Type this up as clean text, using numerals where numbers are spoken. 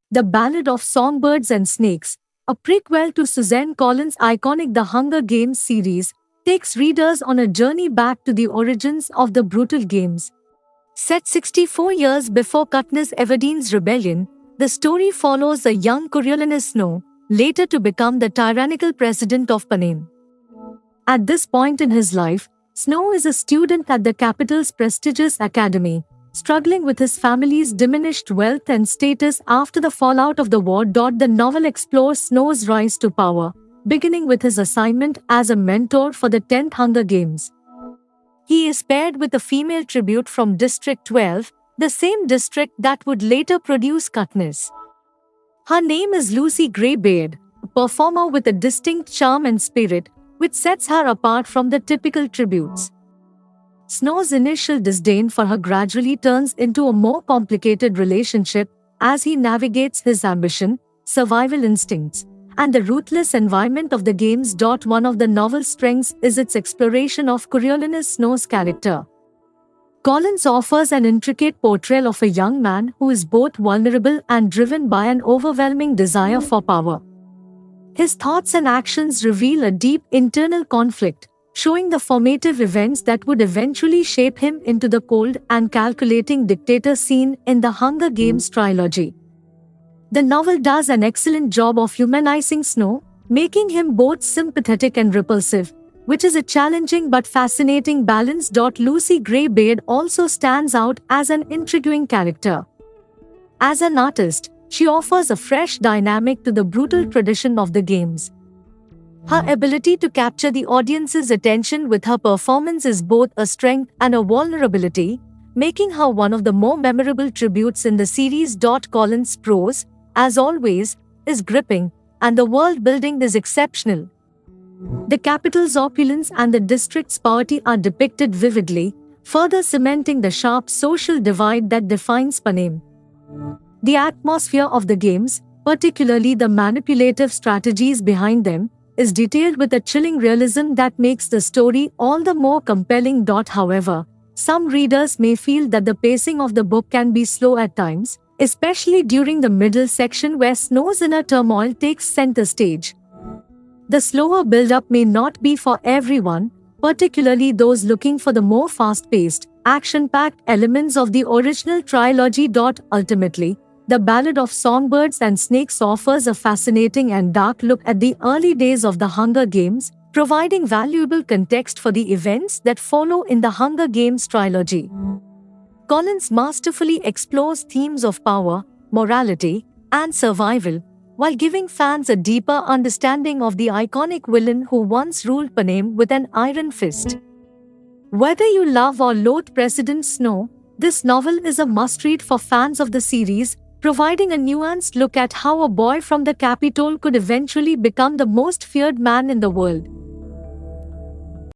The Ballad of Songbirds and Snakes, a prequel to Suzanne Collins' iconic The Hunger Games series, takes readers on a journey back to the origins of the brutal games. Set 64 years before Katniss Everdeen's rebellion, the story follows a young Coriolanus Snow, later to become the tyrannical president of Panem. At this point in his life, Snow is a student at the capital's prestigious academy, struggling with his family's diminished wealth and status after the fallout of the war. The novel explores Snow's rise to power, beginning with his assignment as a mentor for the 10th Hunger Games. He is paired with a female tribute from District 12, the same district that would later produce Katniss. Her name is Lucy Greybeard, a performer with a distinct charm and spirit, which sets her apart from the typical tributes. Snow's initial disdain for her gradually turns into a more complicated relationship as he navigates his ambition, survival instincts, and the ruthless environment of the games. One of the novel's strengths is its exploration of Coriolanus Snow's character. Collins offers an intricate portrayal of a young man who is both vulnerable and driven by an overwhelming desire for power. His thoughts and actions reveal a deep internal conflict, showing the formative events that would eventually shape him into the cold and calculating dictator seen in the Hunger Games trilogy. The novel does an excellent job of humanizing Snow, making him both sympathetic and repulsive, which is a challenging but fascinating balance. Lucy Greybeard also stands out as an intriguing character. As an artist, she offers a fresh dynamic to the brutal tradition of the games. Her ability to capture the audience's attention with her performance is both a strength and a vulnerability, making her one of the more memorable tributes in the series. Collins' prose, as always, is gripping, and the world building is exceptional. The capital's opulence and the district's poverty are depicted vividly, further cementing the sharp social divide that defines Panem. The atmosphere of the games, particularly the manipulative strategies behind them, is detailed with a chilling realism that makes the story all the more compelling. However, some readers may feel that the pacing of the book can be slow at times, especially during the middle section where Snow's inner turmoil takes center stage. The slower build-up may not be for everyone, particularly those looking for the more fast-paced, action-packed elements of the original trilogy. Ultimately, The Ballad of Songbirds and Snakes offers a fascinating and dark look at the early days of the Hunger Games, providing valuable context for the events that follow in the Hunger Games trilogy. Collins masterfully explores themes of power, morality, and survival, while giving fans a deeper understanding of the iconic villain who once ruled Panem with an iron fist. Whether you love or loathe President Snow, this novel is a must-read for fans of the series, providing a nuanced look at how a boy from the Capitol could eventually become the most feared man in the world.